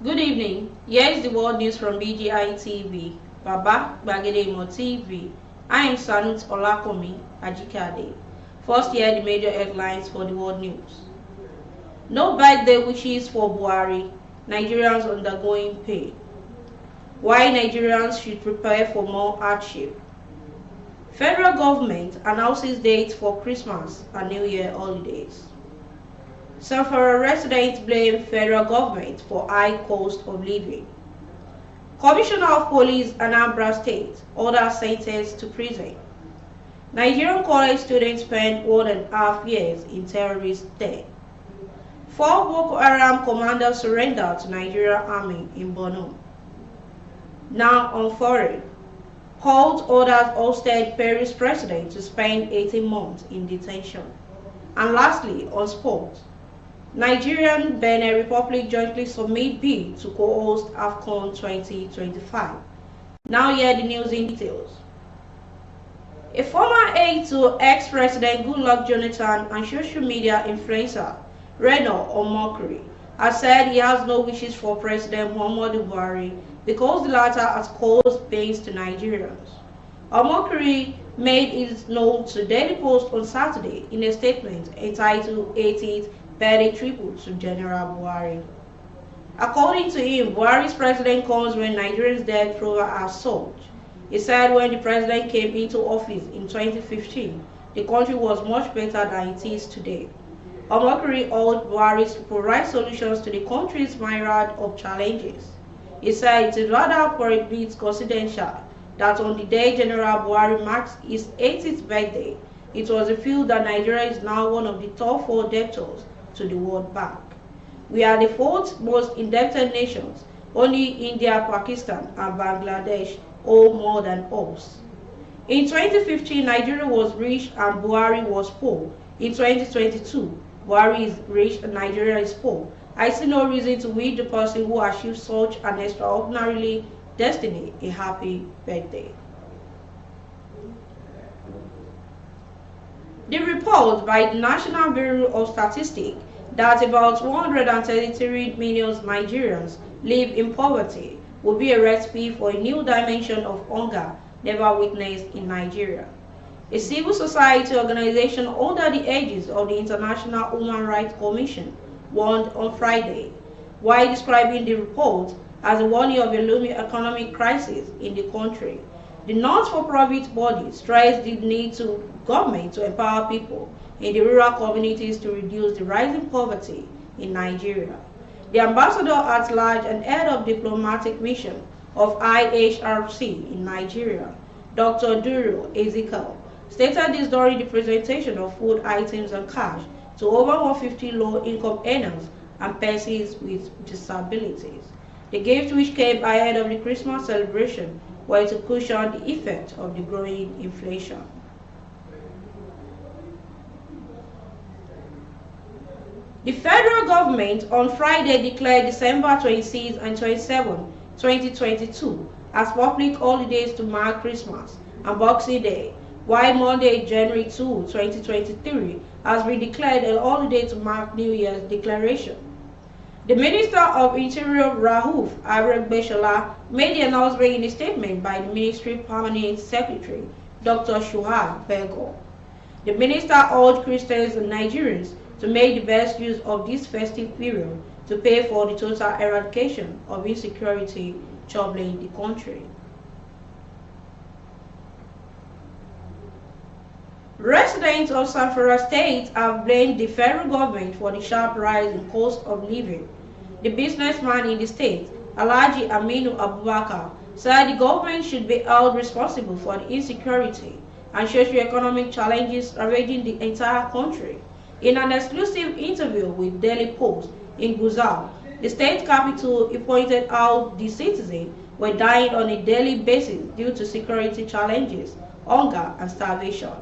Good evening. Here is the world news from BGI TV, Baba Bagedemo TV. I am Sanut Olakomi Ajikade. First, hear the major headlines for the world news. No birthday wishes for Buhari. Nigerians undergoing pain. Why Nigerians should prepare for more hardship. Federal government announces dates for Christmas and New Year holidays. Zamfara residents blame federal government for high cost of living. Commissioner of Police Anambra State orders sentenced to prison. Nigerian college students spend 1.5 years in terrorist debt. 4 Boko Haram commanders surrender to Nigerian army in Borno. Now on foreign. Court orders ousted Peru's president to spend 18 months in detention. And lastly, on sports. Nigerian Benin Republic jointly submit bid to co-host AFCON 2025. Now hear the news in details. A former aide to ex-president Goodluck Jonathan and social media influencer Reno Omokri has said he has no wishes for President Muhammadu Buhari because the latter has caused pains to Nigerians. Omokri made his note to Daily Post on Saturday in a statement entitled 80th birthday tribute to General Buhari. According to him, Buhari's president comes when Nigerians' debt program has surged. He said when the president came into office in 2015, the country was much better than it is today. Omokri urged Buhari to provide solutions to the country's myriad of challenges. He said it is rather for a bit coincidental that on the day General Buhari marks his 80th birthday, it was revealed that Nigeria is now one of the top 4 debtors to the World Bank. We are the 4th most indebted nations. Only India, Pakistan, and Bangladesh owe more than us. In 2015, Nigeria was rich and Buhari was poor. In 2022, Buhari is rich and Nigeria is poor. I see no reason to wish the person who achieved such an extraordinarily destiny a happy birthday. The report by the National Bureau of Statistics that about 133 million Nigerians live in poverty will be a recipe for a new dimension of hunger never witnessed in Nigeria. A civil society organization under the aegis of the International Human Rights Commission warned on Friday, while describing the report as a warning of a looming economic crisis in the country. The not-for-profit body stressed the need to government to empower people in the rural communities to reduce the rising poverty in Nigeria. The ambassador at large and head of diplomatic mission of IHRC in Nigeria, Dr. Duro Ezekiel, stated this during the presentation of food items and cash to over 150 low-income earners and persons with disabilities. The gift, which came ahead of the Christmas celebration, were to cushion the effect of the growing inflation. The federal government on Friday declared December 26 and 27, 2022 as public holidays to mark Christmas and Boxing Day, while Monday, January 2, 2023 has been declared a holiday to mark New Year's declaration. The Minister of Interior Rauf Aregbesola made the announcement in a statement by the Ministry Permanent Secretary, Dr. Shuhad Belgo. The minister urged Christians and Nigerians to make the best use of this festive period to pay for the total eradication of insecurity troubling the country. Residents of Zamfara State have blamed the federal government for the sharp rise in cost of living. The businessman in the state, Alhaji Aminu Abubakar, said the government should be held responsible for the insecurity and socio-economic challenges ravaging the entire country. In an exclusive interview with Daily Post in Guzau, the state capital, he pointed out the citizens were dying on a daily basis due to security challenges, hunger, and starvation.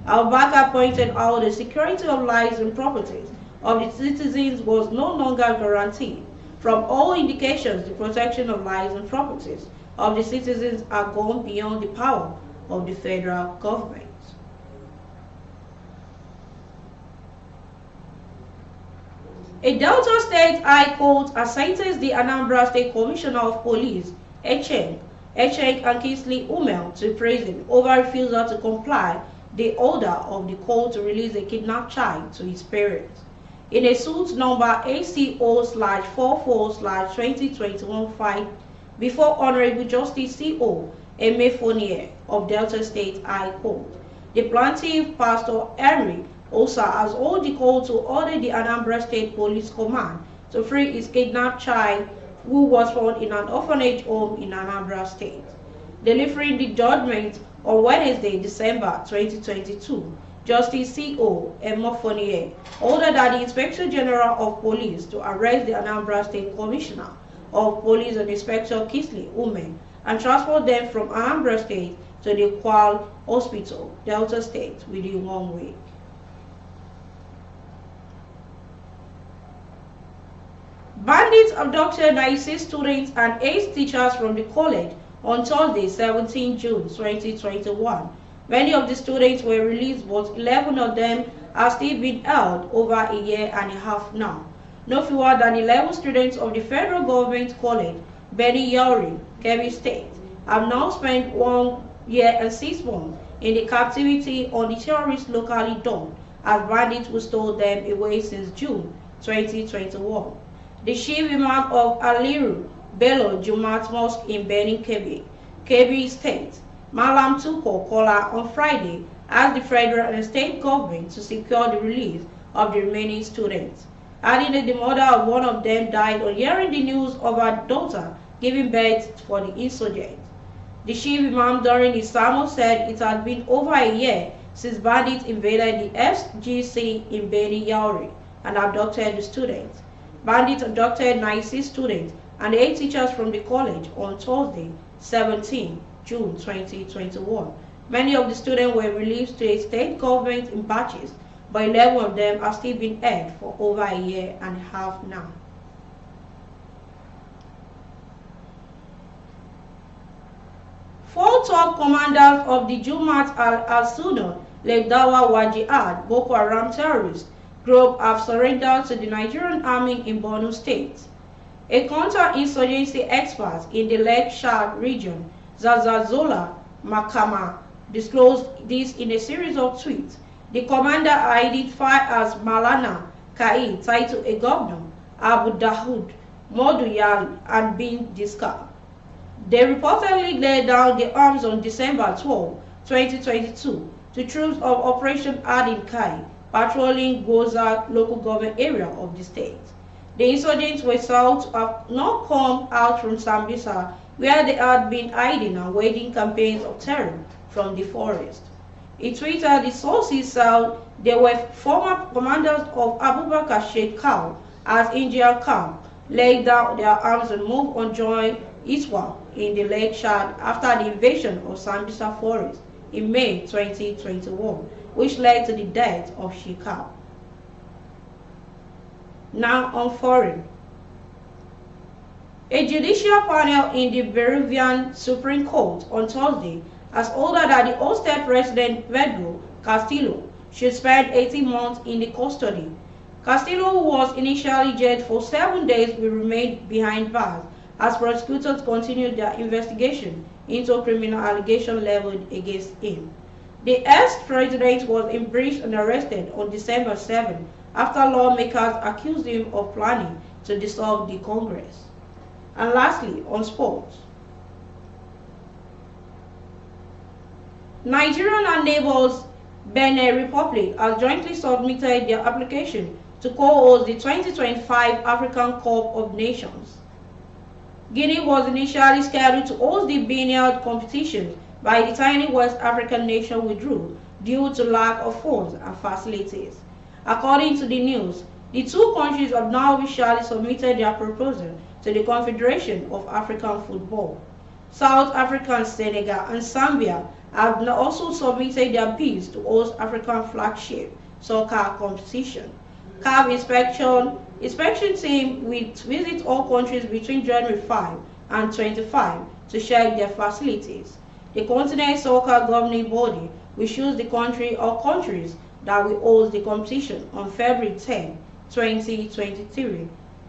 Abubakar pointed out the security of lives and properties of the citizens was no longer guaranteed. From all indications, the protection of lives and properties of the citizens are gone beyond the power of the federal government. A Delta State High Court has sentenced the Anambra State Commissioner of Police, Echeng and Kingsley Umel, to prison over refusal to comply the order of the court to release a kidnapped child to his parents. In a suit number ACO/44/2021 filed before Honorable Justice C.O. Emefonier of Delta State High Court, the plaintiff, Pastor Henry Osa, has ordered the court to order the Anambra State Police Command to free his kidnapped child who was found in an orphanage home in Anambra State. Delivering the judgment on Wednesday, December 2022, Justice C.O. Emefonier ordered that the Inspector General of Police to arrest the Anambra State Commissioner of Police and Inspector Kingsley Umel and transport them from Anambra State to the Kwal Hospital, Delta State, within 1 week. Bandits abducted 96 students and 8 teachers from the college on Thursday, 17 June 2021. Many of the students were released, but 11 of them are still being held over a year and a half now. No fewer than 11 students of the federal government college, Benny Yauri, Kebbi State, have now spent 1 year and 6 months in the captivity on the terrorists locally dubbed as bandits who stole them away since June 2021. The chief imam of Aliru Bello Jumat Mosque in Benin, Kebbi State, Malam Tuko Kola, on Friday asked the federal and state government to secure the release of the remaining students, adding that the mother of one of them died on hearing the news of her daughter giving birth for the insurgent. The chief imam during his sermon said it had been over a year since bandits invaded the FGC in Beni Yauri and abducted the students. Bandits abducted 96 students and 8 teachers from the college on Thursday, 17 June 2021. Many of the students were released to a state government in batches, but 11 of them are still being held for over a year and a half now. Four top commanders of the Jumat al-Sudan Legdawa Wajihad Boko Haram terrorist group have surrendered to the Nigerian army in Borno State. A counter-insurgency expert in the Lake Chad region, Zazazola Makama, disclosed this in a series of tweets. The commander identified as Malana Kai, tied to a governor, Abu Dahoud, Moduyali, and Bin Diska. They reportedly laid down their arms on December 12, 2022, to troops of Operation Adin Kai, patrolling Goza local government area of the state. The insurgents were thought to have not come out from Sambisa, where they had been hiding and waging campaigns of terror from the forest. In Twitter, the sources said they were former commanders of Abubakar Sheikh Kal as Indian camp, laid down their arms and moved on join Iswa in the Lake Chad after the invasion of Sambisa forest in May 2021, which led to the death of Shekau. Now on foreign. A judicial panel in the Peruvian Supreme Court on Thursday has ordered that the ousted President Pedro Castillo should spend 18 months in the custody. Castillo, who was initially jailed for 7 days, will remain behind bars as prosecutors continued their investigation into criminal allegations leveled against him. The ex-president was imprisoned and arrested on December 7 after lawmakers accused him of planning to dissolve the Congress. And lastly, on sports. Nigeria and neighbors Benin Republic have jointly submitted their application to co-host the 2025 African Cup of Nations. Guinea was initially scheduled to host the biennial competition, but the tiny West African nation withdrew due to lack of funds and facilities. According to the news, the two countries have now officially submitted their proposal to the Confederation of African Football. South Africa, Senegal, and Zambia have also submitted their bids to host African flagship soccer competition. CAF inspection team will visit all countries between January 5 and 25 to check their facilities. The continent soccer governing body will choose the country or countries that will host the competition on February 10 2023.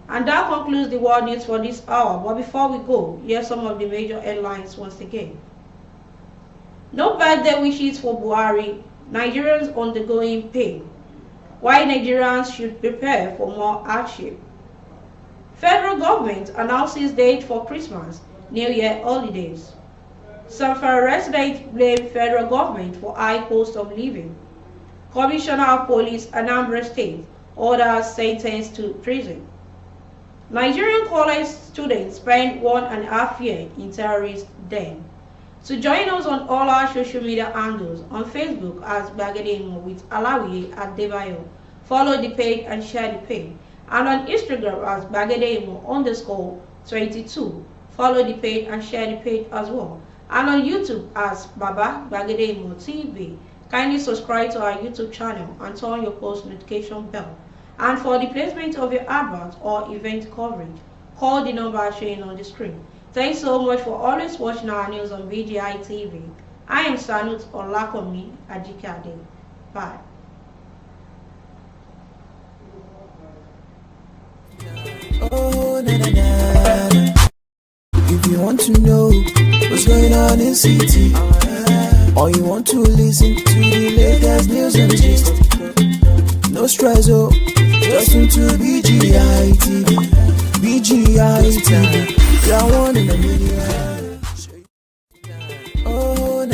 And that concludes the world news for this hour. But before we go, here's some of the major headlines once again. No birthday wishes for Buhari. Nigerians undergoing pain. Why Nigerians should prepare for more hardship. Federal government announces date for Christmas, New Year holidays. Zamfara residents blame federal government for high cost of living. Commissioner of Police, Anambra State, orders sentenced to prison. Nigerian college students spend 1.5 years in terrorist den. So join us on all our social media handles, on Facebook as Bagademo with Alawi at Debayo. Follow the page and share the page. And on Instagram as Bagademo_22. Follow the page and share the page as well. And on YouTube as Baba Bagademo TV. Kindly subscribe to our YouTube channel and turn your post notification bell. And for the placement of your advert or event coverage, call the number showing on the screen. Thanks so much for always watching our news on BGI TV. I am Sanut Olakomi Ajikade. Bye. Oh, na, na, na, na. If you want to know what's going on in city, or you want to listen to the latest news and gist, no stress, oh, just tune to BGI TV. BGI TV, you're one in a million.